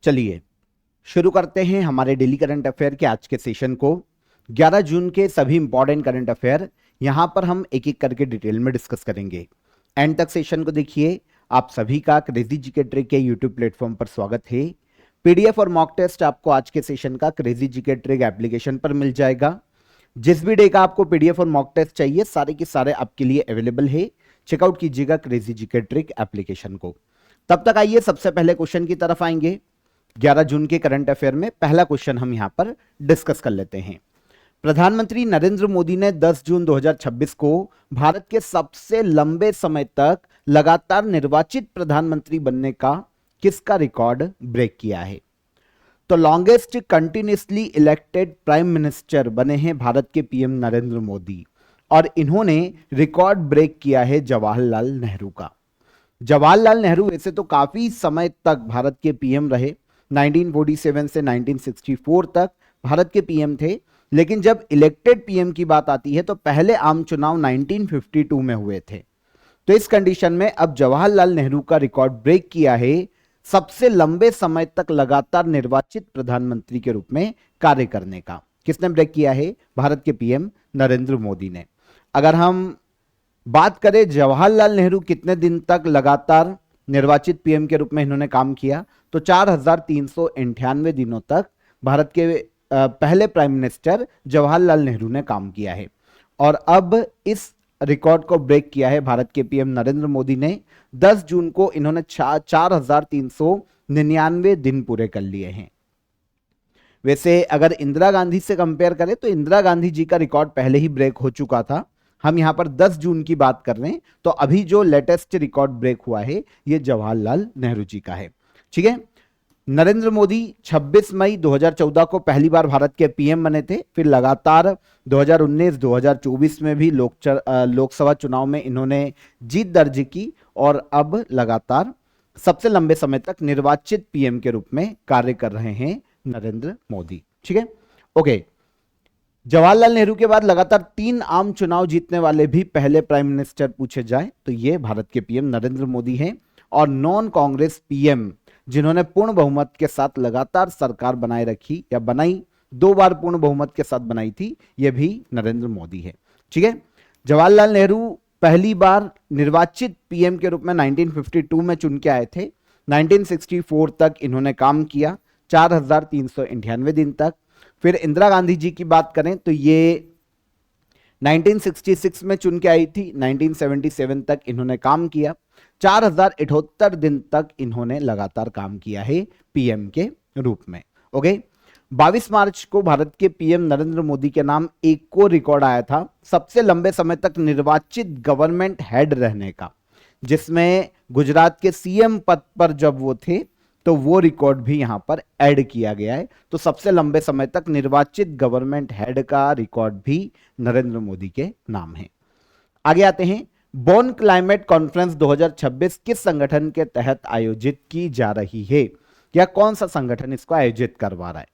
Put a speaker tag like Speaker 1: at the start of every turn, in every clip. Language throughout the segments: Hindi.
Speaker 1: चलिए शुरू करते हैं हमारे डेली करंट अफेयर के आज के सेशन को। 11 जून के सभी इंपॉर्टेंट करंट अफेयर यहां पर हम एक एक करके डिटेल में डिस्कस करेंगे। एंड तक सेशन को देखिए। आप सभी का क्रेजी जीके ट्रिक के यूट्यूब प्लेटफॉर्म पर स्वागत है। पीडीएफ और मॉक टेस्ट आपको आज के सेशन का क्रेजी जीके ट्रिक एप्लीकेशन पर मिल जाएगा। जिस भी डे का आपको पीडीएफ और मॉक टेस्ट चाहिए सारे के सारे आपके लिए अवेलेबल है। चेकआउट कीजिएगा क्रेजी जीके ट्रिक एप्लीकेशन को। तब तक आइए सबसे पहले क्वेश्चन की तरफ आएंगे। 11 जून के करंट अफेयर में पहला क्वेश्चन हम यहां पर डिस्कस कर लेते हैं। प्रधानमंत्री नरेंद्र मोदी ने 10 जून 2026 को भारत के सबसे लंबे समय तक लगातार निर्वाचित प्रधानमंत्री बनने का किसका रिकॉर्ड ब्रेक किया है? तो longest continuously elected prime minister बने हैं भारत के पीएम नरेंद्र मोदी और इन्होंने रिकॉर्ड ब्रेक किया है जवाहरलाल नेहरू का। जवाहरलाल नेहरू वैसे तो काफी समय तक भारत के पीएम रहे, 1947 से 1964 तक भारत के पीएम थे, लेकिन जब इलेक्टेड पीएम की बात आती है तो पहले आम चुनाव 1952 में हुए थे। तो इस कंडीशन में अब जवाहरलाल नेहरू का रिकॉर्ड ब्रेक किया है सबसे लंबे समय तक लगातार निर्वाचित प्रधानमंत्री के रूप में कार्य करने का। किसने ब्रेक किया है? भारत के पीएम नरेंद्र मोदी ने। अगर हम बात करें जवाहरलाल नेहरू कितने दिन तक लगातार निर्वाचित पीएम के रूप में इन्होंने काम किया, तो 4398 दिनों तक भारत के पहले प्राइम मिनिस्टर जवाहरलाल नेहरू ने काम किया है। और अब इस रिकॉर्ड को ब्रेक किया है भारत के पीएम नरेंद्र मोदी ने। 10 जून को इन्होंने 4399 दिन पूरे कर लिए हैं। वैसे अगर इंदिरा गांधी से कंपेयर करें तो इंदिरा गांधी जी का रिकॉर्ड पहले ही ब्रेक हो चुका था। हम यहां पर 10 जून की बात कर रहे हैं, तो अभी जो लेटेस्ट रिकॉर्ड ब्रेक हुआ है यह जवाहरलाल नेहरू जी का है। ठीक है। नरेंद्र मोदी 26 मई 2014 को पहली बार भारत के पीएम बने थे। फिर लगातार 2019, 2024 में भी लोकसभा चुनाव में इन्होंने जीत दर्ज की और अब लगातार सबसे लंबे समय तक निर्वाचित पीएम के रूप में कार्य कर रहे हैं नरेंद्र मोदी। ठीक है। ओके। जवाहरलाल नेहरू के बाद लगातार 3 आम चुनाव जीतने वाले भी पहले प्राइम मिनिस्टर पूछे जाए तो ये भारत के पीएम नरेंद्र मोदी हैं। और नॉन कांग्रेस पीएम जिन्होंने पूर्ण बहुमत के साथ लगातार सरकार बनाए रखी या बनाई, 2 बार पूर्ण बहुमत के साथ बनाई थी, यह भी नरेंद्र मोदी है। ठीक है। जवाहरलाल नेहरू पहली बार निर्वाचित पीएम के रूप में 1952 में चुन के आए थे। 1964 तक इन्होंने काम किया, 4398 दिन तक। फिर इंदिरा गांधी जी की बात करें तो ये 1966 में चुन के आई थी, 1977 तक इन्होंने काम किया, 4078 दिन तक इन्होंने लगातार काम किया है पीएम के रूप में। ओके। 22 मार्च को भारत के पीएम नरेंद्र मोदी के नाम एक को रिकॉर्ड आया था सबसे लंबे समय तक निर्वाचित गवर्नमेंट हेड रहने का, जिसमें गुजरात के सीएम पद पर जब वो थे तो वो रिकॉर्ड भी यहां पर ऐड किया गया है। तो सबसे लंबे समय तक निर्वाचित गवर्नमेंट हेड का रिकॉर्ड भी नरेंद्र मोदी के नाम है। आगे आते हैं। बॉन क्लाइमेट कॉन्फ्रेंस 2026 किस संगठन के तहत आयोजित की जा रही है या कौन सा संगठन इसको आयोजित करवा रहा है?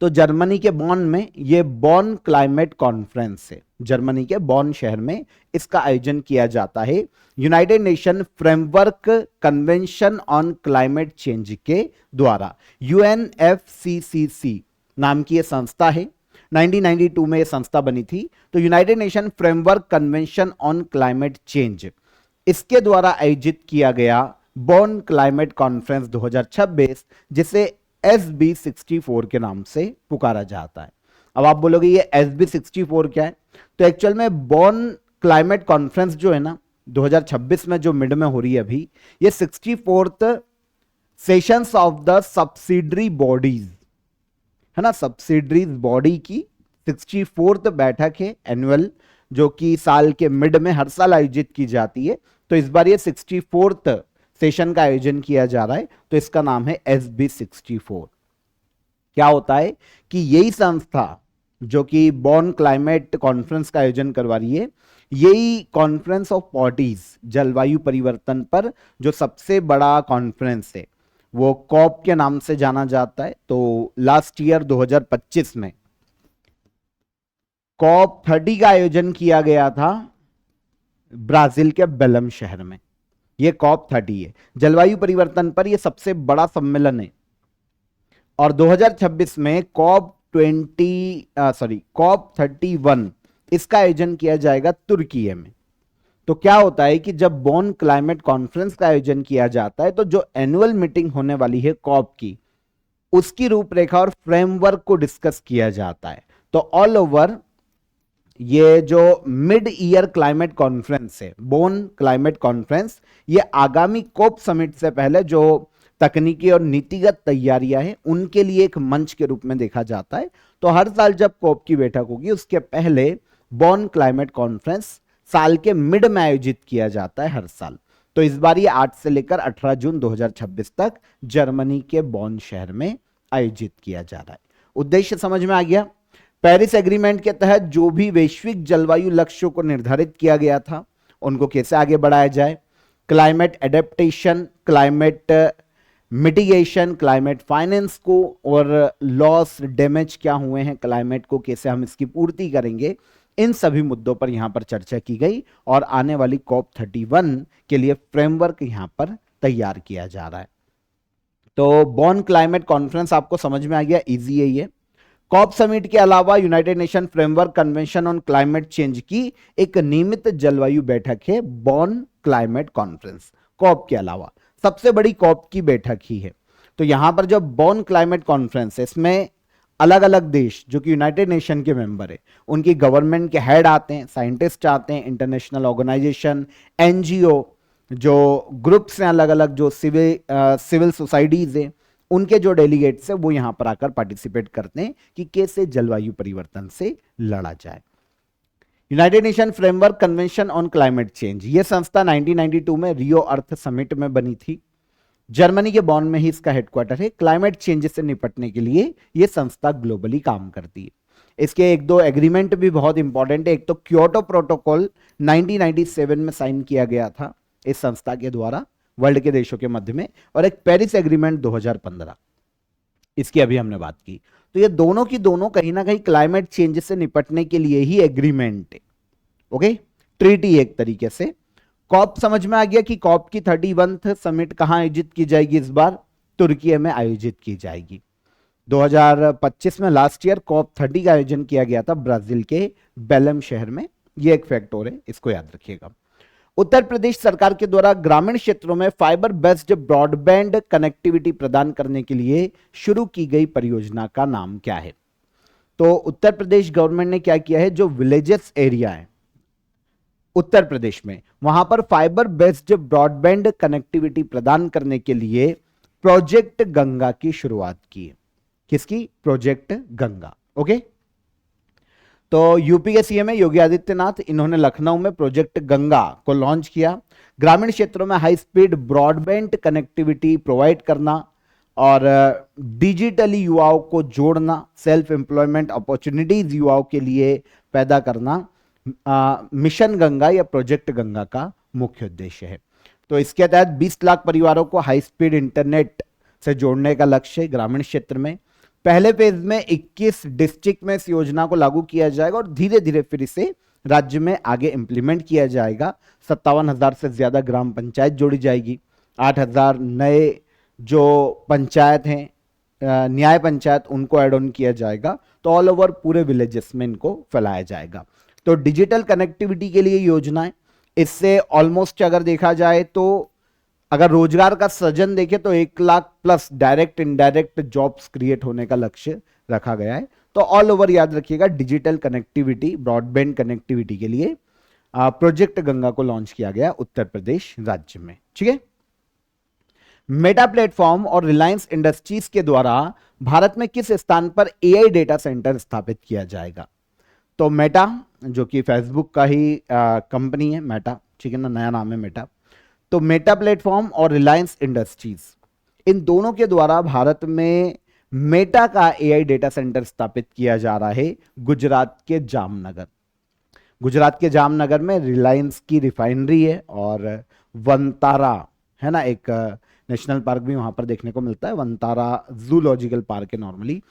Speaker 1: तो जर्मनी के बॉन में ये बॉन क्लाइमेट कॉन्फ्रेंस है। जर्मनी के बॉन शहर में इसका आयोजन किया जाता है United nation framework convention on climate change के द्वारा। UNFCCC नाम की यह संस्था है। 1992 में यह संस्था बनी थी। तो United nation framework convention on climate change, इसके द्वारा आयोजित किया गया बॉन क्लाइमेट कॉन्फ्रेंस 2026, जिसे SB64 के नाम से पुकारा जाता है। अब आप बोलोगे ये SB64 क्या है? तो एक्चुअल में बॉन क्लाइमेट कॉन्फ्रेंस जो है ना 2026 में जो मिड में हो रही है अभी, ये 64th sessions of the subsidiary bodies है ना, सब्सिडरी बॉडी की 64th बैठक है एनुअल, जो कि साल के मिड में हर साल आयोजित की जाती है। तो इस बार ये 64th सेशन का आयोजन किया जा रहा है, तो इसका नाम है SB64। क्या होता है कि यही संस्था जो कि बॉन क्लाइमेट कॉन्फ्रेंस का आयोजन करवा रही है, यही कॉन्फ्रेंस ऑफ पार्टीज जलवायु परिवर्तन पर जो सबसे बड़ा कॉन्फ्रेंस है वो कॉप के नाम से जाना जाता है। तो लास्ट ईयर 2025 में COP30 का आयोजन किया गया था ब्राजील के बेलम शहर में। ये COP30 है, जलवायु परिवर्तन पर ये सबसे बड़ा सम्मेलन है। और 2026 में COP31 इसका आयोजन किया जाएगा तुर्की में। तो क्या होता है कि जब बॉन क्लाइमेट कॉन्फ्रेंस का आयोजन किया जाता है तो जो एनुअल मीटिंग होने वाली है कॉप की, उसकी रूपरेखा और फ्रेमवर्क को डिस्कस किया जाता है। तो ऑल ओवर ये जो मिड ईयर क्लाइमेट कॉन्फ्रेंस है, बोन क्लाइमेट कॉन्फ्रेंस, ये आगामी कोप समिट से पहले जो तकनीकी और नीतिगत तैयारियां हैं उनके लिए एक मंच के रूप में देखा जाता है। तो हर साल जब कोप की बैठक होगी उसके पहले बोन क्लाइमेट कॉन्फ्रेंस साल के मिड में आयोजित किया जाता है हर साल। तो इस बार ये 8 से लेकर 18 जून 2026 तक जर्मनी के बॉन शहर में आयोजित किया जा रहा है। उद्देश्य समझ में आ गया। पेरिस एग्रीमेंट के तहत जो भी वैश्विक जलवायु लक्ष्यों को निर्धारित किया गया था उनको कैसे आगे बढ़ाया जाए, climate adaptation, climate mitigation, climate finance को, और लॉस डैमेज क्या हुए हैं क्लाइमेट को, कैसे हम इसकी पूर्ति करेंगे, इन सभी मुद्दों पर यहां पर चर्चा की गई। और आने वाली COP31 के लिए फ्रेमवर्क यहां पर तैयार किया जा रहा है। तो बॉन क्लाइमेट कॉन्फ्रेंस आपको समझ में आ गया, इजी है ये। कॉप समिट के अलावा United nation framework convention on climate change की एक नियमित जलवायु बैठक है बॉन क्लाइमेट कॉन्फ्रेंस। कॉप के अलावा सबसे बड़ी कॉप की बैठक ही है। तो यहां पर जो बॉन क्लाइमेट कॉन्फ्रेंस है इसमें अलग अलग देश जो कि यूनाइटेड नेशन के मेंबर है उनकी गवर्नमेंट के हेड आते हैं, साइंटिस्ट आते हैं, इंटरनेशनल ऑर्गेनाइजेशन, एनजीओ जो ग्रुप्स हैं अलग अलग, जो सिविल सोसाइटीज हैं, उनके जो डेलीगेट्स हैं वो यहां पर आकर पार्टिसिपेट करते हैं कि कैसे जलवायु परिवर्तन से लड़ा जाए। United nation framework convention on climate change, ये संस्था 1992 में रियो अर्थ समिट में बनी थी। जर्मनी के बॉन में ही इसका हेडक्वार्टर है। क्लाइमेट चेंज से निपटने के लिए यह संस्था ग्लोबली काम करती है। इसके एक दो एग्रीमेंट भी बहुत इंपॉर्टेंट है। एक तो क्योटो प्रोटोकॉल 1997 में साइन किया गया था इस संस्था के द्वारा वर्ल्ड के देशों के मध्य में, और एक पेरिस एग्रीमेंट 2015, इसकी अभी हमने बात की। तो ये दोनों की दोनों कहीं ना कहीं क्लाइमेट चेंज से निपटने के लिए ही एग्रीमेंट है। ओके, ट्रीटी एक तरीके से। कॉप समझ में आ गया कि कॉप की 31th समिट कहां आयोजित की जाएगी, इस बार तुर्की में आयोजित की जाएगी। 2025 में लास्ट ईयर COP30 का आयोजन किया गया था ब्राजील के बेलम शहर में। यह एक फैक्टर है, इसको याद रखिएगा। उत्तर प्रदेश सरकार के द्वारा ग्रामीण क्षेत्रों में फाइबर बेस्ड ब्रॉडबैंड कनेक्टिविटी प्रदान करने के लिए शुरू की गई परियोजना का नाम क्या है? तो उत्तर प्रदेश गवर्नमेंट ने क्या किया है, जो विलेजेस एरिया है उत्तर प्रदेश में, वहां पर फाइबर बेस्ड ब्रॉडबैंड कनेक्टिविटी प्रदान करने के लिए प्रोजेक्ट गंगा की शुरुआत की है। किसकी? प्रोजेक्ट गंगा। ओके, तो यूपी के सीएम है योगी आदित्यनाथ, इन्होंने लखनऊ में प्रोजेक्ट गंगा को लॉन्च किया। ग्रामीण क्षेत्रों में high speed broadband connectivity provide करना और डिजिटली युवाओं को जोड़ना, सेल्फ एम्प्लॉयमेंट अपॉर्चुनिटीज युवाओं के लिए पैदा करना मिशन गंगा या प्रोजेक्ट गंगा का मुख्य उद्देश्य है। तो इसके तहत 20 लाख परिवारों को हाई स्पीड इंटरनेट से जोड़ने का लक्ष्य है ग्रामीण क्षेत्र में। पहले फेज में 21 डिस्ट्रिक्ट में इस योजना को लागू किया जाएगा और धीरे धीरे फिर इसे राज्य में आगे इंप्लीमेंट किया जाएगा। 57,000 से ज्यादा ग्राम पंचायत जोड़ी जाएगी। 8,000 नए जो पंचायत हैं, न्याय पंचायत, उनको एड ऑन किया जाएगा। तो ऑल ओवर पूरे विलेजेस में इनको फैलाया जाएगा। तो डिजिटल कनेक्टिविटी के लिए योजना है। इससे ऑलमोस्ट अगर देखा जाए तो अगर रोजगार का सृजन देखें तो 1 lakh plus direct indirect jobs create होने का लक्ष्य रखा गया है। तो ऑल ओवर याद रखिएगा, डिजिटल कनेक्टिविटी, ब्रॉडबैंड कनेक्टिविटी के लिए प्रोजेक्ट गंगा को लॉन्च किया गया उत्तर प्रदेश राज्य में। ठीक है। मेटा प्लेटफॉर्म और रिलायंस इंडस्ट्रीज के द्वारा भारत में किस स्थान पर एआई डेटा सेंटर स्थापित किया जाएगा? तो मेटा, जो कि फेसबुक का ही कंपनी है, मेटा, ठीक है ना, नया नाम है मेटा। तो मेटा प्लेटफॉर्म और रिलायंस इंडस्ट्रीज, इन दोनों के द्वारा भारत में मेटा का एआई डेटा सेंटर स्थापित किया जा रहा है गुजरात के जामनगर। गुजरात के जामनगर में रिलायंस की रिफाइनरी है और वनतारा है ना, एक नेशनल पार्क भी वहां पर देखने को मिलता है। वनतारा जूलॉजिकल पार्क है नॉर्मली,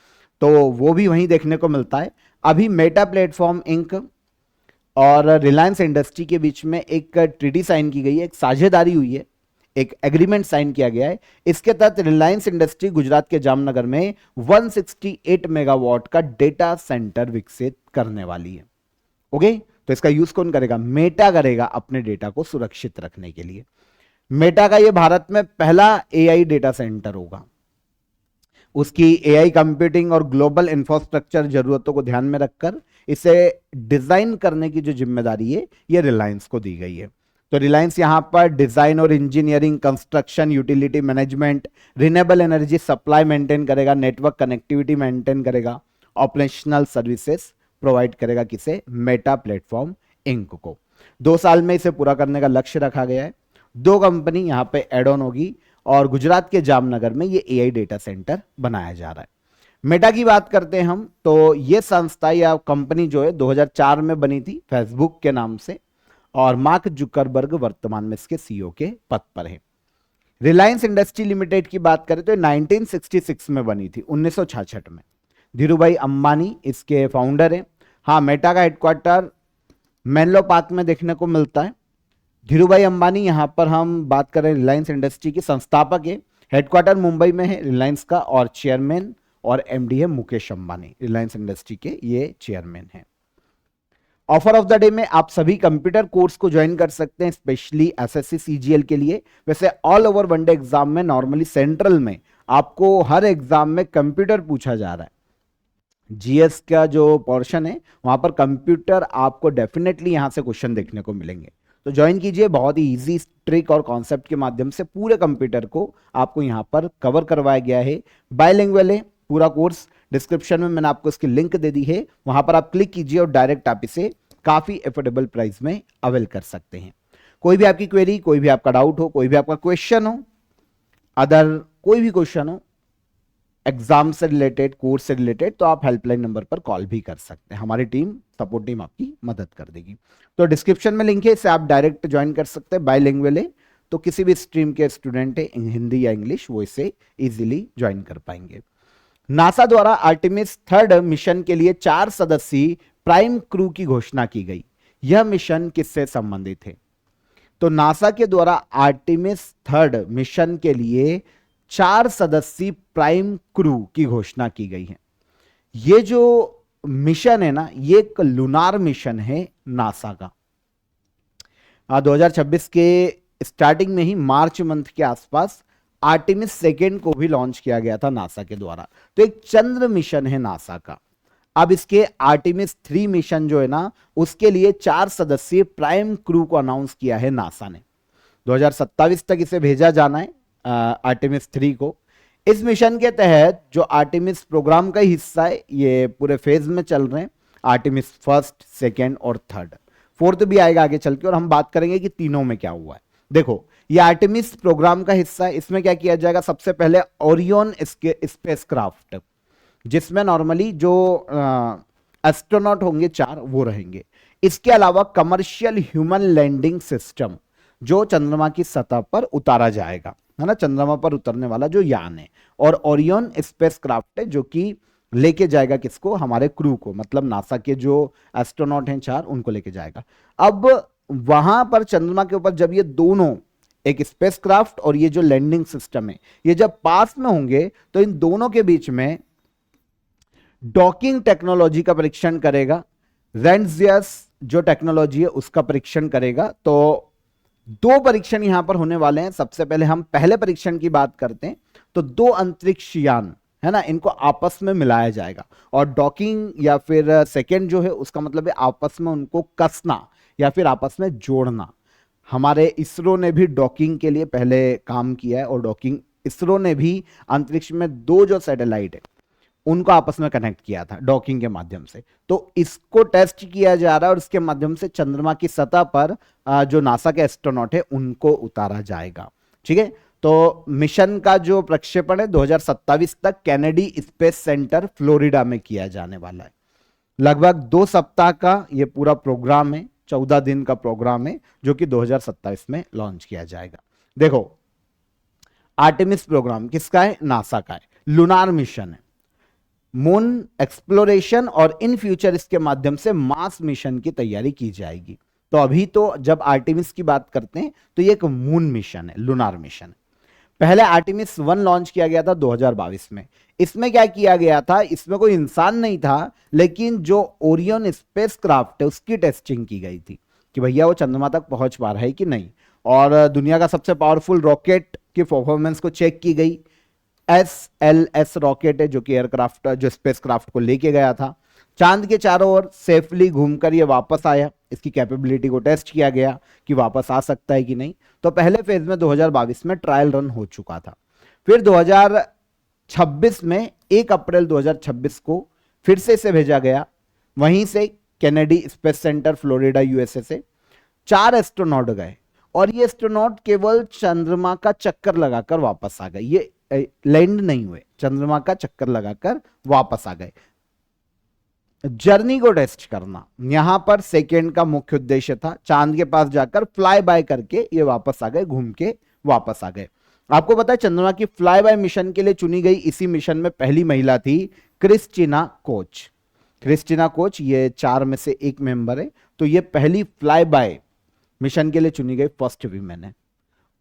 Speaker 1: तो वो भी वहीं देखने को मिलता है। अभी मेटा प्लेटफॉर्म इंक और रिलायंस इंडस्ट्री के बीच में एक ट्रीटी साइन की गई है, एक साझेदारी हुई है एक एग्रीमेंट साइन किया गया है। इसके तहत रिलायंस इंडस्ट्री गुजरात के जामनगर में 168 मेगावाट का डेटा सेंटर विकसित करने वाली है। ओके, तो इसका यूज कौन करेगा? मेटा करेगा अपने डेटा को सुरक्षित रखने के लिए। मेटा का ये भारत में पहला एआई डेटा सेंटर होगा। उसकी एआई कंप्यूटिंग और ग्लोबल इंफ्रास्ट्रक्चर जरूरतों को ध्यान में रखकर इसे डिजाइन करने की जो जिम्मेदारी है ये रिलायंस को दी गई है। तो रिलायंस यहां पर डिजाइन और engineering, construction, utility management, renewable energy supply maintain करेगा, नेटवर्क कनेक्टिविटी मेंटेन करेगा, ऑपरेशनल सर्विसेज प्रोवाइड करेगा। किसे? मेटा प्लेटफॉर्म इंक को। 2 साल में इसे पूरा करने का लक्ष्य रखा गया है। 2 कंपनी यहां पे एड ऑन होगी और गुजरात के जामनगर में ये एआई डेटा सेंटर बनाया जा रहा है। मेटा की बात करते हैं हम, तो ये संस्था या कंपनी जो है 2004 में बनी थी फेसबुक के नाम से, और मार्क जुकरबर्ग वर्तमान में इसके सीईओ के पद पर है। रिलायंस इंडस्ट्री लिमिटेड की बात करें तो 1966 में बनी थी, 1966 में। धीरूभाई अंबानी इसके फाउंडर हैं। हाँ, मेटा का हेडक्वार्टर मेनलो पार्क में देखने को मिलता है। धीरूभाई अंबानी यहां पर हम बात करें रिलायंस इंडस्ट्री की संस्थापक है। हेडक्वार्टर मुंबई में है रिलायंस का, और चेयरमैन और एमडी है मुकेश अंबानी, रिलायंस इंडस्ट्री के ये चेयरमैन हैं। ऑफर ऑफ द डे में आप सभी कंप्यूटर कोर्स को ज्वाइन कर सकते हैं, स्पेशली एसएससी सीजीएल के लिए। वैसे ऑल ओवर वनडे एग्जाम में नॉर्मली सेंट्रल में आपको हर एग्जाम में कंप्यूटर पूछा जा रहा है। जीएस का जो पोर्शन है वहां पर कंप्यूटर आपको डेफिनेटली यहां से क्वेश्चन देखने को मिलेंगे। तो ज्वाइन कीजिए, बहुत ही इजी ट्रिक और कॉन्सेप्ट के माध्यम से पूरे कंप्यूटर को आपको यहां पर कवर करवाया गया है। बायलिंगुअल है पूरा कोर्स। डिस्क्रिप्शन में मैंने आपको इसकी लिंक दे दी है, वहां पर आप क्लिक कीजिए और डायरेक्ट आप इसे काफी एफोर्डेबल प्राइस में अवेल कर सकते हैं। कोई भी आपकी क्वेरी, कोई भी आपका डाउट हो, कोई भी आपका क्वेश्चन हो, अदर कोई भी क्वेश्चन हो एग्जाम से रिलेटेड, कोर्स से रिलेटेड, तो आप हेल्पलाइन नंबर पर कॉल भी कर सकते हैं। हमारी टीम, सपोर्ट टीम आपकी मदद कर देगी। तो डिस्क्रिप्शन में लिंक है, इसे आप डायरेक्ट ज्वाइन कर सकते हैं। बायलिंगुअल है तो किसी भी स्ट्रीम के स्टूडेंट है, हिंदी या इंग्लिश, वो इसे इजीली ज्वाइन कर पाएंगे। नासा द्वारा आर्टेमिस 3 मिशन के लिए 4 सदस्यीय प्राइम क्रू की घोषणा की गई। यह मिशन किससे संबंधित है? तो नासा के द्वारा आर्टेमिस 3 मिशन के लिए 4 सदस्यीय प्राइम क्रू की घोषणा की गई है। ये जो मिशन है ना, ये एक लूनार मिशन है नासा का। 2026 के स्टार्टिंग में ही मार्च मंथ के आसपास आर्टेमिस 2 को भी लॉन्च किया गया था नासा के द्वारा। तो एक चंद्र मिशन है नासा का। अब इसके आर्टेमिस 3 मिशन जो है ना, उसके लिए 4 सदस्यीय प्राइम क्रू को अनाउंस किया है नासा ने। 2027 तक इसे भेजा जाना है आर्टेमिस 3 को। इस मिशन के तहत जो आर्टेमिस प्रोग्राम का हिस्सा है, ये पूरे फेज में चल रहे हैं। आर्टेमिस 1, 2 और 3, 4th भी आएगा आगे चल के, और हम बात करेंगे कि तीनों में क्या हुआ है। देखो, ये आर्टेमिस प्रोग्राम का हिस्सा है। इसमें क्या किया जाएगा? सबसे पहले ओरियन स्पेसक्राफ्ट, जिसमें नॉर्मली जो एस्ट्रोनॉट होंगे 4 वो रहेंगे। इसके अलावा कमर्शियल ह्यूमन लैंडिंग सिस्टम जो चंद्रमा की सतह पर उतारा जाएगा, है ना, चंद्रमा पर उतरने वाला जो यान है। और ओरियन स्पेसक्राफ्ट है जो कि लेके जाएगा किसको? हमारे क्रू को, मतलब नासा के जो एस्ट्रोनॉट हैं 4 उनको लेके जाएगा। अब वहां पर चंद्रमा के ऊपर जब ये दोनों, एक स्पेसक्राफ्ट और ये जो लैंडिंग सिस्टम है, ये जब पास में होंगे तो इन दोनों के बीच में डॉकिंग टेक्नोलॉजी का परीक्षण करेगा। रेंजियस जो टेक्नोलॉजी है उसका परीक्षण करेगा। तो 2 परीक्षण यहां पर होने वाले हैं। सबसे पहले हम पहले परीक्षण की बात करते हैं, तो 2 अंतरिक्ष यान है ना, इनको आपस में मिलाया जाएगा। और डॉकिंग या फिर सेकेंड जो है उसका मतलब है आपस में उनको कसना या फिर आपस में जोड़ना। हमारे इसरो ने भी डॉकिंग के लिए पहले काम किया है, और डॉकिंग इसरो ने भी अंतरिक्ष में 2 जो सैटेलाइट है उनको आपस में कनेक्ट किया था डॉकिंग के माध्यम से। तो इसको टेस्ट किया जा रहा है और इसके माध्यम से चंद्रमा की सतह पर जो नासा के एस्ट्रोनॉट है उनको उतारा जाएगा। ठीक है, तो मिशन का जो प्रक्षेपण है 2027 तक कैनेडी स्पेस सेंटर फ्लोरिडा में किया जाने वाला है। लगभग 2 सप्ताह का ये पूरा प्रोग्राम है, 14 दिन का प्रोग्राम है, जो कि 2027 में लॉन्च किया जाएगा। देखो, आर्टेमिस प्रोग्राम किसका है? नासा का है। लूनार मिशन है, मून एक्सप्लोरेशन, और इन फ्यूचर इसके माध्यम से मार्स मिशन की तैयारी की जाएगी। तो अभी तो जब आर्टेमिस की बात करते हैं तो ये एक मून मिशन है, लूनार मिशन है। पहले आर्टेमिस 1 लॉन्च किया गया था 2022 में। इसमें क्या किया गया था, इसमें कोई इंसान नहीं था, लेकिन जो ओरियन स्पेसक्राफ्ट है उसकी टेस्टिंग की गई थी कि भैया वो चंद्रमा तक पहुंच पा रहा है कि नहीं, और दुनिया का सबसे पावरफुल रॉकेट की परफॉर्मेंस को चेक की गई। SLS रॉकेट है जो कि एयरक्राफ्ट, जो स्पेसक्राफ्ट को लेके गया था। चांद के चारों ओर सेफली घूमकर ये वापस आया, इसकी कैपेबिलिटी को टेस्ट किया गया कि वापस आ सकता है कि नहीं। तो पहले फेज में 2022 में ट्रायल रन हो चुका था। फिर 2026 में 1 अप्रैल 2026 को फिर से इसे भेजा गया, वहीं से Kennedy space centre Florida USA से 4 एस्ट्रोनॉट गए, और ये एस्ट्रोनॉट केवल चंद्रमा का चक्कर लगाकर वापस आ गए। ये लैंड नहीं हुए, चंद्रमा का चक्कर लगाकर वापस आ गए। जर्नी को टेस्ट करना यहां पर सेकेंड का मुख्य उद्देश्य था। चांद के पास जाकर फ्लाई बाय करके ये वापस आ गए, घूम के वापस आ गए। आपको पता है चंद्रमा की फ्लाई बाय मिशन के लिए चुनी गई इसी मिशन में पहली महिला थी क्रिस्टीना कोच। क्रिस्टीना कोच ये 4 में से एक मेंबर है, तो ये पहली फ्लाई बाय मिशन के लिए चुनी गई फर्स्ट वीमेन है।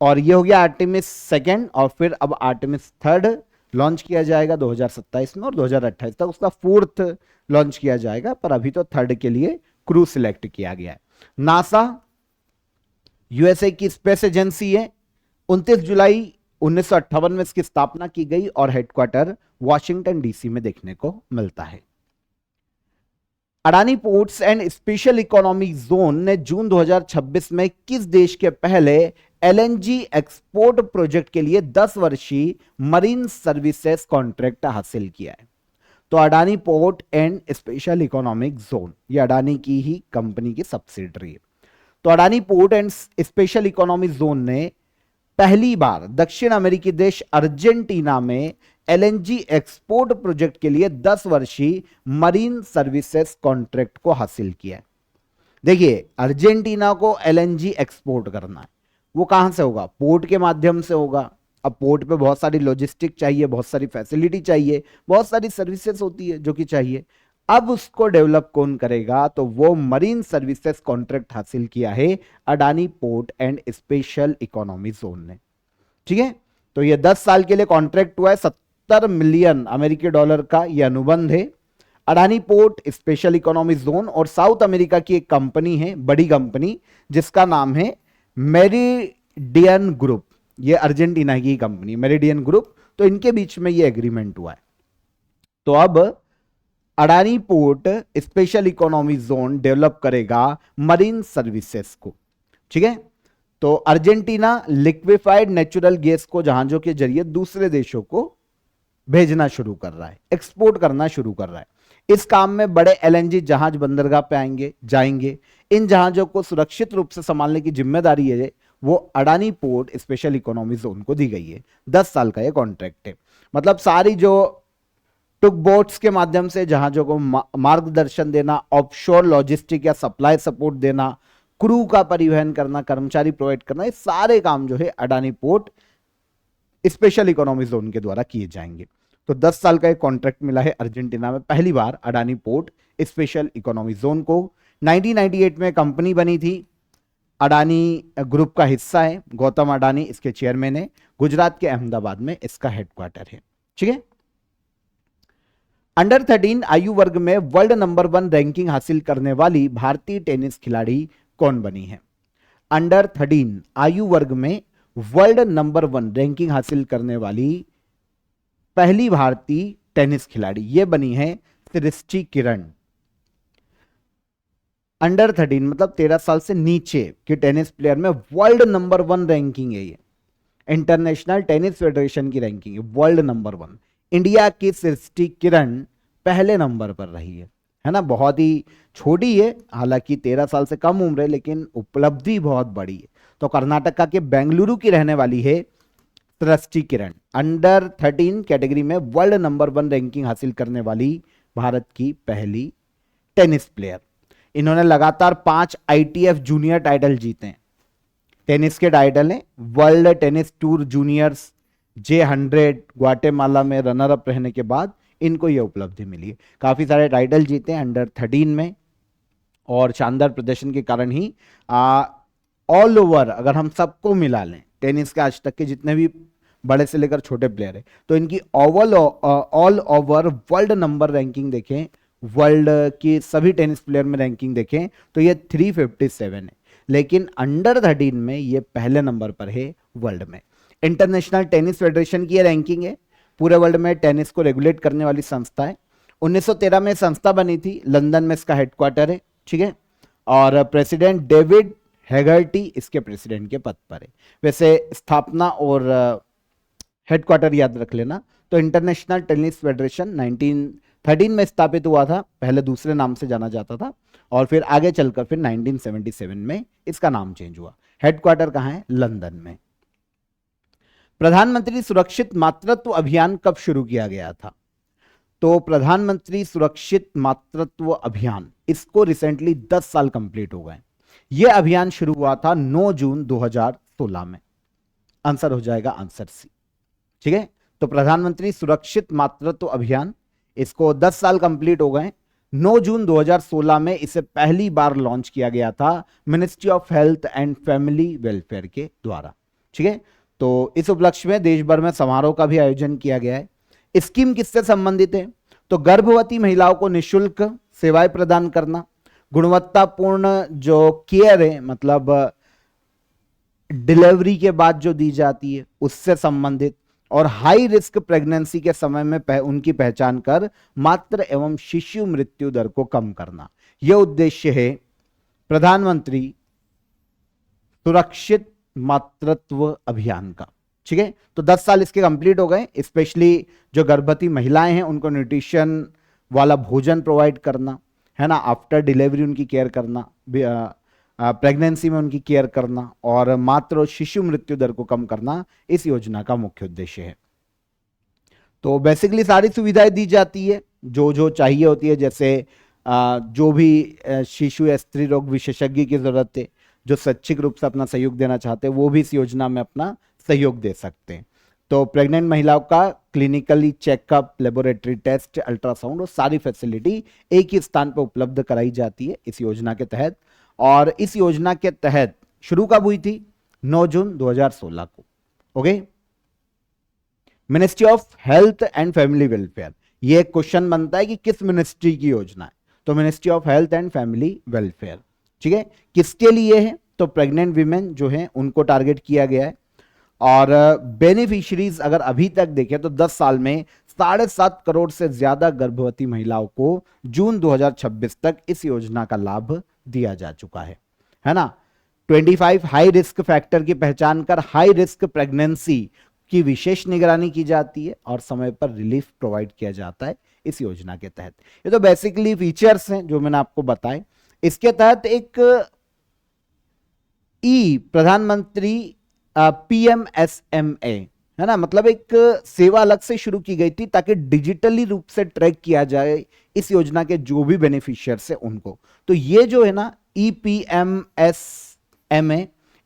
Speaker 1: और ये हो गया आर्टेमिस सेकेंड, और फिर अब आर्टेमिस थर्ड लॉन्च किया जाएगा 2027 में, और 2028 तक उसका फोर्थ लॉन्च किया जाएगा, पर अभी तो थर्ड के लिए क्रू सिलेक्ट किया गया है। नासा यूएसए की स्पेस एजेंसी है। 29 जुलाई 1958 में इसकी स्थापना की गई और हेडक्वार्टर वॉशिंगटन डीसी में देखने को मिलता है। Adani ports and special economic zone ने जून 2026 में किस देश के पहले एलएनजी एक्सपोर्ट प्रोजेक्ट के लिए 10 वर्षीय मरीन सर्विसेज कॉन्ट्रैक्ट हासिल किया है? तो Adani port and special economic zone ये अडानी की ही कंपनी की सब्सिडरी है। तो Adani port and special economic zone ने पहली बार दक्षिण अमेरिकी देश अर्जेंटीना में एलएनजी एक्सपोर्ट प्रोजेक्ट के लिए 10 वर्षीय मरीन सर्विसेज कॉन्ट्रैक्ट को हासिल किया है। देखिए, अर्जेंटीना को एलएनजी एक्सपोर्ट करना है, वो कहां से होगा? पोर्ट के माध्यम से होगा। अब पोर्ट पे बहुत सारी लॉजिस्टिक चाहिए, बहुत सारी फैसिलिटी चाहिए, बहुत सारी सर्विसेज होती है जो कि चाहिए। अब उसको डेवलप कौन करेगा? तो वो मरीन सर्विसेज कॉन्ट्रैक्ट हासिल किया है Adani port and special economy zone ने। ठीक है, तो ये 10 साल के लिए कॉन्ट्रैक्ट हुआ है। 70 मिलियन अमेरिकी डॉलर का ये अनुबंध है। Adani port special economic zone और साउथ अमेरिका की एक कंपनी है, बड़ी कंपनी, जिसका नाम है मेरिडियन ग्रुप। ये अर्जेंटीना की कंपनी मेरिडियन ग्रुप, तो इनके बीच में ये एग्रीमेंट हुआ है। तो अब Adani port special economic zone develop करेगा मरीन सर्विसेज को। ठीक है, तो अर्जेंटीना लिक्विफाइड नेचुरल गैस को जहाजों के जरिए दूसरे देशों को भेजना शुरू कर रहा है, एक्सपोर्ट करना शुरू कर रहा है। इस काम में बड़े एलएनजी जहाज बंदरगाह पे आएंगे, जाएंगे। इन जहाजों को सुरक्षित रूप से संभालने की जिम्मेदारी है वो Adani port special economy zone को दी गई है। 10 साल का ये कॉन्ट्रैक्ट है। मतलब सारी जो टुक बोट्स के माध्यम से जहाजों को मार्गदर्शन देना, ऑफशोर लॉजिस्टिक या सप्लाई सपोर्ट देना, क्रू का परिवहन करना, कर्मचारी प्रोवाइड करना, ये सारे काम जो है Adani port special economy zone के द्वारा किए जाएंगे। तो 10 साल का एक कॉन्ट्रैक्ट मिला है अर्जेंटीना में पहली बार Adani port special economy zone को। 1998 में कंपनी बनी थी, अडानी ग्रुप का हिस्सा है। गौतम अडानी इसके चेयरमैन है। गुजरात के अहमदाबाद में इसका हेडक्वार्टर है। ठीक है, अंडर 13 आयु वर्ग में वर्ल्ड नंबर 1 रैंकिंग हासिल करने वाली भारतीय टेनिस खिलाड़ी कौन बनी है? अंडर 13 आयु वर्ग में वर्ल्ड नंबर 1 रैंकिंग हासिल करने वाली पहली भारतीय टेनिस खिलाड़ी ये बनी है सृष्टि किरण। अंडर 13 मतलब 13 साल से नीचे के टेनिस प्लेयर में वर्ल्ड नंबर 1 रैंकिंग है। ये इंटरनेशनल टेनिस फेडरेशन की रैंकिंग है, वर्ल्ड नंबर 1। इंडिया की सृष्टि किरण पहले नंबर पर रही है ना। बहुत ही छोटी है, हालांकि 13 साल से कम उम्र है, लेकिन उपलब्धि बहुत बड़ी है। तो कर्नाटका के बेंगलुरु की रहने वाली है सृष्टि किरण। अंडर 13 कैटेगरी में वर्ल्ड नंबर 1 रैंकिंग हासिल करने वाली भारत की पहली टेनिस प्लेयर। इन्होंने लगातार 5 ITF जूनियर टाइटल जीते हैं। टेनिस के टाइटल हैं world tennis tour juniors J100 Guatemala में रनर अप रहने के बाद इनको यह उपलब्धि मिली है। काफी सारे टाइटल जीते हैं अंडर 13 में, और शानदार प्रदर्शन के कारण ही ऑल ओवर अगर हम सबको मिला लें, टेनिस के आज तक के जितने भी बड़े से लेकर छोटे प्लेयर है, तो इनकी all over world number ranking देखें, वर्ल्ड की सभी टेनिस प्लेयर में रैंकिंग देखें तो ये 357 है, लेकिन अंडर 13 में ये पहले नंबर पर है वर्ल्ड में। इंटरनेशनल टेनिस फेडरेशन की ये रैंकिंग है, पूरे वर्ल्ड में टेनिस को रेगुलेट करने वाली संस्था है। 1913 में संस्था बनी थी, लंदन में इसका हेडक्वार्टर है, ठीक है, और प्रेसिडेंट डेविड हैगर्टी इसके प्रेसिडेंट के पद पर है। वैसे स्थापना और हेडक्वार्टर याद रख लेना। तो इंटरनेशनल टेनिस फेडरेशन 1913 में स्थापित हुआ था, पहले दूसरे नाम से जाना जाता था, और फिर आगे चलकर फिर 1977 में इसका नाम चेंज हुआ। हेडक्वार्टर कहाँ है? लंदन में। प्रधानमंत्री सुरक्षित मातृत्व अभियान कब शुरू किया गया था? तो प्रधानमंत्री सुरक्षित मातृत्व अभियान, इसको रिसेंटली 10 साल कंप्लीट हो गए। यह अभियान शुरू हुआ था 9 जून 2016 में। आंसर हो जाएगा आंसर सी, ठीक है। तो प्रधानमंत्री सुरक्षित मातृत्व अभियान, इसको 10 साल कंप्लीट हो गए। 9 जून 2016 में इसे पहली बार लॉन्च किया गया था ministry of health and family welfare के द्वारा, ठीक है। तो इस उपलक्ष्य में देश भर में समारोह का भी आयोजन किया गया है। स्कीम किससे संबंधित है? तो गर्भवती महिलाओं को निःशुल्क सेवाएं प्रदान करना, गुणवत्तापूर्ण जो केयर है, मतलब डिलीवरी के बाद जो दी जाती है उससे संबंधित, और हाई रिस्क प्रेगनेंसी के समय में उनकी पहचान कर मातृ एवं शिशु मृत्यु दर को कम करना। यह उद्देश्य है प्रधानमंत्री सुरक्षित मातृत्व अभियान का, ठीक है। तो 10 साल इसके कंप्लीट हो गए। स्पेशली जो गर्भवती महिलाएं हैं उनको न्यूट्रिशन वाला भोजन प्रोवाइड करना, है ना, आफ्टर डिलीवरी उनकी केयर करना, प्रेगनेंसी में उनकी केयर करना, और मातृ और शिशु मृत्यु दर को कम करना इस योजना का मुख्य उद्देश्य है। तो बेसिकली सारी सुविधाएं दी जाती है जो जो चाहिए होती है, जैसे जो भी शिशु या स्त्री रोग विशेषज्ञ की जरूरत है, जो स्वैच्छिक रूप से अपना सहयोग देना चाहते हैं वो भी इस योजना में अपना सहयोग दे सकते हैं। तो प्रेग्नेंट महिलाओं का clinically checkup, laboratory test, ultrasound और सारी फैसिलिटी एक ही स्थान पर उपलब्ध कराई जाती है इस योजना के तहत। और इस योजना के तहत शुरू कब हुई थी? 9 जून 2016 को। Okay, ministry of health and family welfare, ये क्वेश्चन बनता है कि किस मिनिस्ट्री की योजना है? तो ministry of health and family welfare, ठीक है। किसके लिए है? तो प्रेग्नेंट वीमेन जो है उनको टारगेट किया गया है। और बेनिफिशियरीज अगर अभी तक देखें तो 10 साल में 7.5 करोड़ से ज्यादा गर्भवती महिलाओं को जून 2026 तक इस योजना का लाभ दिया जा चुका है ना। 25 हाई रिस्क फैक्टर की पहचान कर हाई रिस्क प्रेगनेंसी की विशेष निगरानी की जाती है और समय पर रिलीफ प्रोवाइड किया जाता है इस योजना के तहत। ये तो बेसिकली फीचर्स हैं जो मैंने आपको बताए। इसके तहत एक प्रधानमंत्री PMSMA, है ना, मतलब एक सेवा अलग से शुरू की गई थी ताकि डिजिटली रूप से ट्रैक किया जाए इस योजना के जो भी बेनिफिशियर्स है उनको। तो ये जो है ना EPMSMA,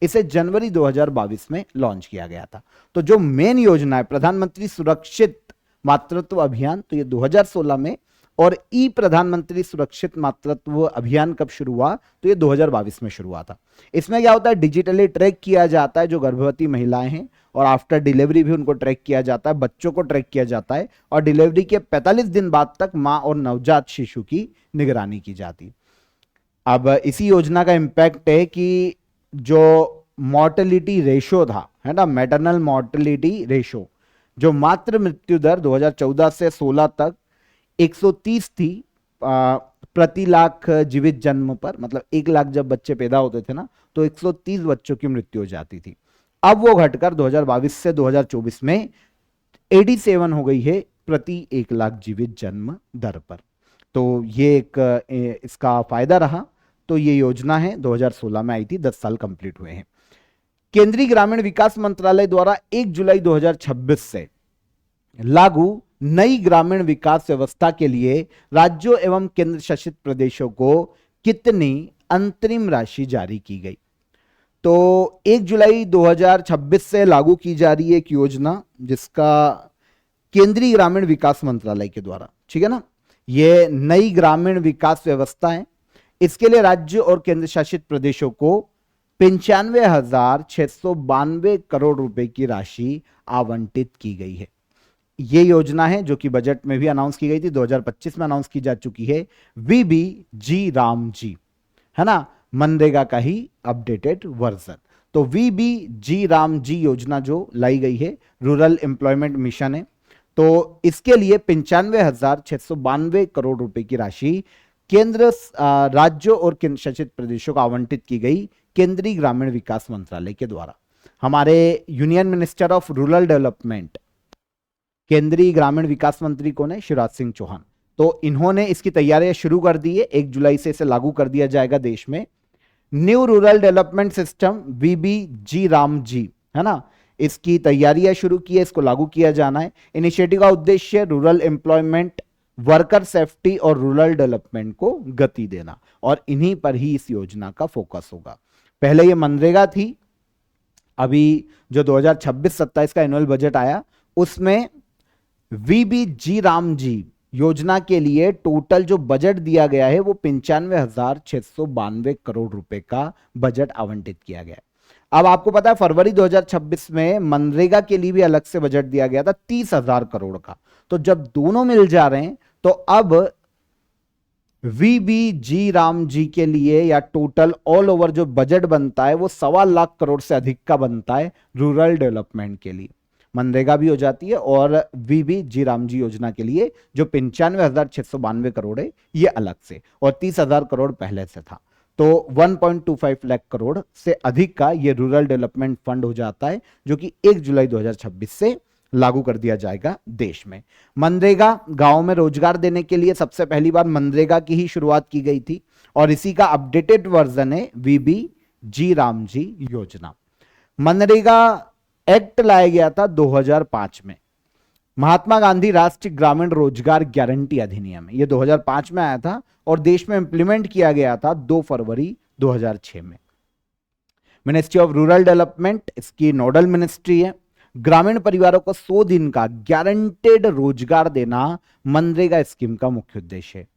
Speaker 1: इसे जनवरी 2022 में लॉन्च किया गया था। तो जो मेन योजना है प्रधानमंत्री सुरक्षित मातृत्व अभियान, तो ये 2016 में, और प्रधानमंत्री सुरक्षित मातृत्व अभियान कब शुरू हुआ? तो ये 2022 में शुरू हुआ था। इसमें क्या होता है? डिजिटली ट्रैक किया जाता है जो गर्भवती महिलाएं हैं, और आफ्टर डिलीवरी भी उनको ट्रैक किया जाता है, बच्चों को ट्रैक किया जाता है, और डिलीवरी के 45 दिन बाद तक मां और नवजात शिशु की निगरानी की जाती है। अब इसी योजना का इंपैक्ट है कि जो मॉर्टेलिटी रेशो था, है ना, मैटरनल मॉर्टेलिटी रेशो, जो मातृ मृत्यु दर 2014 से 16 तक 130 थी प्रति लाख जीवित जन्म पर, मतलब 1 लाख जब बच्चे पैदा होते थे ना तो 130 बच्चों की मृत्यु हो जाती थी। अब वो घटकर 2022 से 2024 में 87 हो गई है प्रति 1 लाख जीवित जन्म दर पर। तो ये एक इसका फायदा रहा। तो ये योजना है 2016 में आई थी, 10 साल कंप्लीट हुए हैं। केंद्रीय ग्रामीण विकास मंत्रालय द्वारा 1 जुलाई 2026 से लागू नई ग्रामीण विकास व्यवस्था के लिए राज्यों एवं केंद्र शासित प्रदेशों को कितनी अंतरिम राशि जारी की गई? तो 1 जुलाई 2026 से लागू की जा रही है एक योजना जिसका केंद्रीय ग्रामीण विकास मंत्रालय के द्वारा, ठीक है ना। ये नई ग्रामीण विकास व्यवस्था है। इसके लिए राज्य और केंद्र शासित प्रदेशों को 95,692 करोड़ रुपए की राशि आवंटित की गई है। ये योजना है जो कि बजट में भी अनाउंस की गई थी, 2025 में अनाउंस की जा चुकी है। वीबीजी रामजी, है ना, मनरेगा का ही अपडेटेड वर्जन। तो वीबीजी रामजी योजना जो लाई गई है, रूरल एम्प्लॉयमेंट मिशन है, तो इसके लिए 95,692 करोड़ रुपए की राशि केंद्र, राज्यों और केंद्र शासित प्रदेशों को आवंटित की गई केंद्रीय ग्रामीण विकास मंत्रालय के द्वारा। हमारे union minister of rural development, केंद्रीय ग्रामीण विकास मंत्री कौन है? शिवराज सिंह चौहान। तो इन्होंने इसकी तैयारियां शुरू कर दी है, 1 जुलाई से इसे लागू कर दिया जाएगा देश में। New rural development system VBG Ramji, है ना, इसकी तैयारियां शुरू की है, इसको लागू किया जाना है। इनिशिएटिव का उद्देश्य रूरल एम्प्लॉयमेंट, वर्कर सेफ्टी और रूरल डेवलपमेंट को गति देना, और इन्हीं पर ही इस योजना का फोकस होगा। पहले ये मनरेगा थी, अभी जो 2026-27 का एनुअल बजट आया उसमें वीबीजी रामजी योजना के लिए टोटल जो बजट दिया गया है वो 95,692 करोड़ रुपए का बजट आवंटित किया गया है। अब आपको पता है फरवरी 2026 में मनरेगा के लिए भी अलग से बजट दिया गया था 30,000 करोड़ का। तो जब दोनों मिल जा रहे हैं तो अब वीबीजी रामजी के लिए या टोटल ऑल ओवर जो बजट बनता है वो 1.25 लाख करोड़ से अधिक का बनता है रूरल डेवलपमेंट के लिए। मनरेगा भी हो जाती है और वीबीजी रामजी योजना के लिए जो 95,692 करोड़ है ये अलग से, और 30,000 करोड़ पहले से था। तो 1.25 लाख करोड़ से अधिक का ये रूरल डेवलपमेंट फंड हो जाता है, जो कि 1 जुलाई 2026 से लागू कर दिया जाएगा देश में। मनरेगा गांव में रोजगार देने के लिए सबसे पहली बार मनरेगा की ही शुरुआत की गई थी, और इसी का अपडेटेड वर्जन है वीबीजी रामजी योजना। मनरेगा एक्ट लाया गया था 2005 में, महात्मा गांधी राष्ट्रीय ग्रामीण रोजगार गारंटी अधिनियम, ये 2005 में आया था और देश में इंप्लीमेंट किया गया था 2 फरवरी 2006 में। मिनिस्ट्री ऑफ रूरल डेवलपमेंट इसकी नोडल मिनिस्ट्री है। ग्रामीण परिवारों को 100 दिन का गारंटेड रोजगार देना मनरेगा स्कीम का मुख्य उद्देश्य है,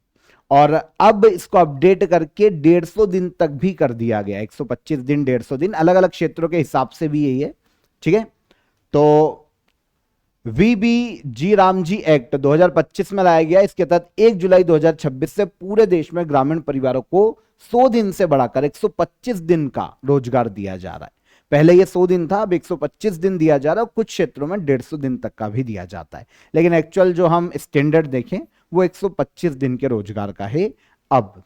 Speaker 1: और अब इसको अपडेट करके 150 दिन तक भी कर दिया गया, 125 दिन, 150 दिन, अलग अलग क्षेत्रों के हिसाब से भी यही है, ठीक है। तो वीबीजी रामजी एक्ट 2025 में लाया गया। इसके तहत 1 जुलाई 2026 से पूरे देश में ग्रामीण परिवारों को 100 दिन से बढ़ाकर 125 दिन का रोजगार दिया जा रहा है। पहले ये 100 दिन था, अब 125 दिन दिया जा रहा है, कुछ क्षेत्रों में 150 दिन तक का भी दिया जाता है, लेकिन एक्चुअल जो हम स्टैंडर्ड देखें वो 125 दिन के रोजगार का है अब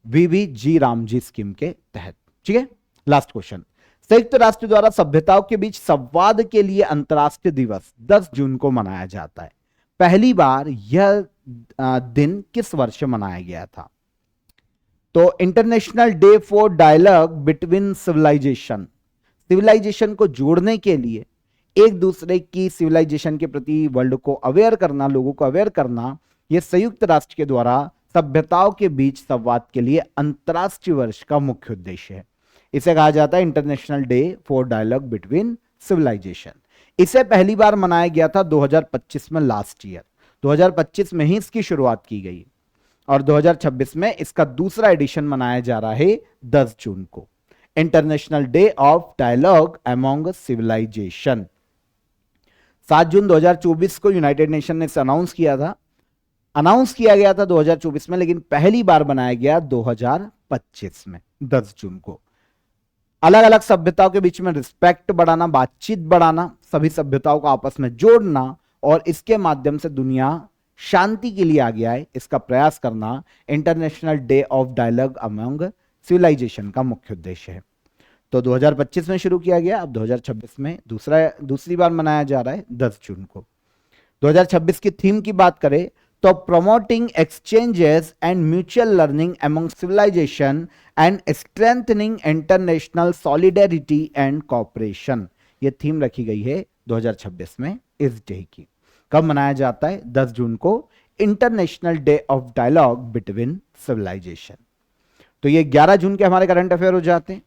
Speaker 1: वीबीजी रामजी स्कीम के तहत, ठीक है। लास्ट क्वेश्चन, संयुक्त राष्ट्र द्वारा सभ्यताओं के बीच संवाद के लिए अंतर्राष्ट्रीय दिवस 10 जून को मनाया जाता है। पहली बार यह दिन किस वर्ष मनाया गया था? तो international day for dialogue between civilization, civilization को जोड़ने के लिए, एक दूसरे की सिविलाइजेशन के प्रति वर्ल्ड को अवेयर करना, लोगों को अवेयर करना, यह संयुक्त राष्ट्र के द्वारा सभ्यताओं के बीच संवाद के लिए अंतर्राष्ट्रीय वर्ष का मुख्य उद्देश्य है। इसे कहा जाता है international day for dialogue between civilization. इसे पहली बार मनाया गया था 2025 में, लास्ट ईयर 2025 में ही इसकी शुरुआत की गई, और 2026 में इसका दूसरा एडिशन मनाया जा रहा है 10 जून को, international day of dialogue among civilization. 7 जून 2024 को यूनाइटेड नेशन ने इसे अनाउंस किया था, अनाउंस किया गया था 2024 में, लेकिन पहली बार बनाया गया 2025 में 10 जून को। अलग अलग सभ्यताओं के बीच में रिस्पेक्ट बढ़ाना, बातचीत बढ़ाना, सभी सभ्यताओं को आपस में जोड़ना, और इसके माध्यम से दुनिया शांति के लिए आगे आए, इसका प्रयास करना international day of dialogue among civilization का मुख्य उद्देश्य है। तो 2025 में शुरू किया गया, अब 2026 में दूसरी बार मनाया जा रहा है 10 जून को। 2026 की थीम की बात करें तो promoting exchanges and mutual learning among civilization and strengthening international solidarity and cooperation, ये थीम रखी गई है 2026 में इस डे की। कब मनाया जाता है? 10 जून को, international day of dialogue between civilization. तो ये 11 जून के हमारे करंट अफेयर हो जाते हैं।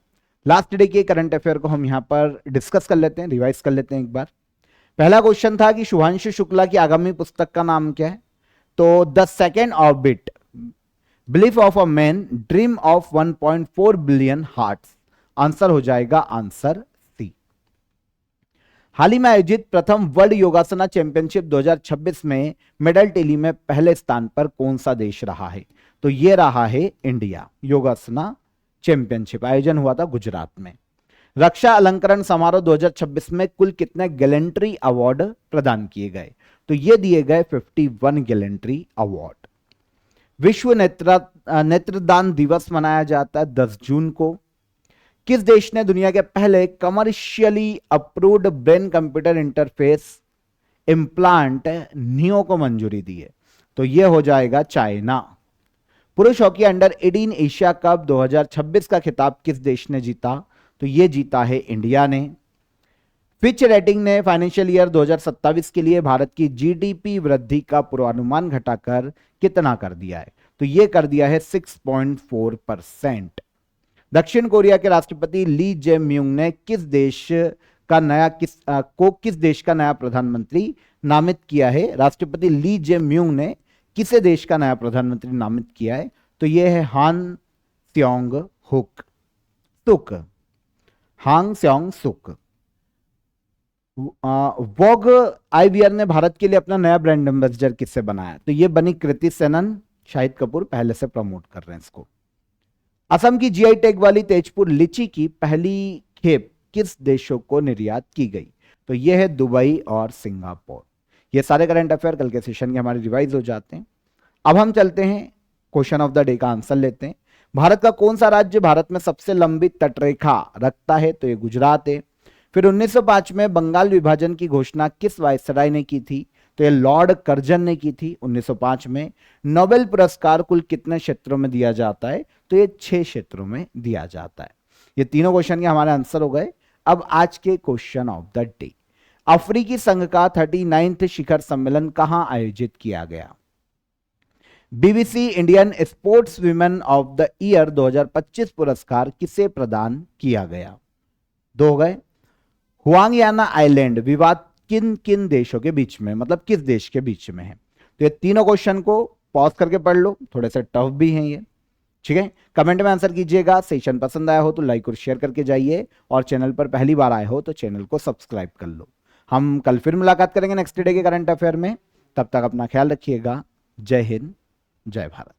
Speaker 1: लास्ट डे के करंट अफेयर को हम यहां पर डिस्कस कर लेते हैं, रिवाइज कर लेते हैं एक बार। पहला क्वेश्चन था कि शुभांशु शुक्ला की आगामी पुस्तक का नाम क्या है? तो the second orbit, belief of a man, dream of 1.4 billion hearts. Answer हो जाएगा आंसर सी। हाल ही में आयोजित प्रथम वर्ल्ड योगासना चैंपियनशिप 2026 में मेडल टेली में पहले स्थान पर कौन सा देश रहा है? तो यह रहा है इंडिया। योगासना चैंपियनशिप आयोजन हुआ था गुजरात में। रक्षा अलंकरण समारोह 2026 में कुल कितने गैलेंट्री अवार्ड प्रदान किए गए? तो ये दिए गए 51 गैलेंट्री अवार्ड। विश्व नेत्रदान दिवस मनाया जाता है 10 जून को। किस देश ने दुनिया के पहले commercially approved brain computer interface implant neo को मंजूरी दी है? तो यह हो जाएगा चाइना। पुरुष हॉकी अंडर 18 एशिया कप 2026 का खिताब किस देश ने जीता? तो यह जीता है इंडिया ने। फिच रेटिंग ने फाइनेंशियल ईयर 2027 के लिए भारत की जीडीपी वृद्धि का पूर्वानुमान घटाकर कितना कर दिया है? तो यह कर दिया है 6.4%। दक्षिण कोरिया के राष्ट्रपति ली जे म्यूंग ने किस देश का नया प्रधानमंत्री नामित किया है? राष्ट्रपति ली जे म्यूंग ने किसे देश का नया प्रधानमंत्री नामित किया है? तो यह है हांग स्योंग सुक। वॉग आईवीआर ने भारत के लिए अपना नया ब्रांड एम्बेसडर किससे बनाया? तो यह बनी कृति सेनन। शाहिद कपूर पहले से प्रमोट कर रहे हैं इसको। असम की जीआई टैग वाली तेजपुर लीची की पहली खेप किस देशों को निर्यात की गई? तो यह है दुबई और सिंगापुर। ये सारे करंट अफेयर कल के सेशन के हमारे रिवाइज हो जाते हैं। अब हम चलते हैं क्वेश्चन ऑफ द डे का आंसर लेते हैं। भारत का कौन सा राज्य भारत में सबसे लंबी तटरेखा रखता है? तो ये गुजरात है। फिर 1905 में बंगाल विभाजन की घोषणा किस वायसराय ने की थी? तो ये लॉर्ड कर्जन ने की थी 1905 में। नोबेल पुरस्कार कुल कितने क्षेत्रों में दिया जाता है? तो ये 6 क्षेत्रों में दिया जाता है। ये तीनों क्वेश्चन के हमारे आंसर हो गए। अब आज के क्वेश्चन ऑफ द डे। अफ्रीकी संघ का 39वां शिखर सम्मेलन कहां आयोजित किया गया? BBC Indian sports women of the year 2025 पुरस्कार किसे प्रदान किया गया? 2 हो गए। हुआंगयाना आइलैंड विवाद किन किन देशों के बीच में, मतलब किस देश के बीच में है? तो ये तीनों क्वेश्चन को पॉज करके पढ़ लो, थोड़े से टफ भी हैं ये, ठीक है। कमेंट में आंसर कीजिएगा। सेशन पसंद आया हो तो लाइक और शेयर करके जाइए, और चैनल पर पहली बार आए हो तो चैनल को सब्सक्राइब कर लो। हम कल फिर मुलाकात करेंगे नेक्स्ट डे के करंट अफेयर में। तब तक अपना ख्याल रखिएगा। जय हिंद, जय भारत।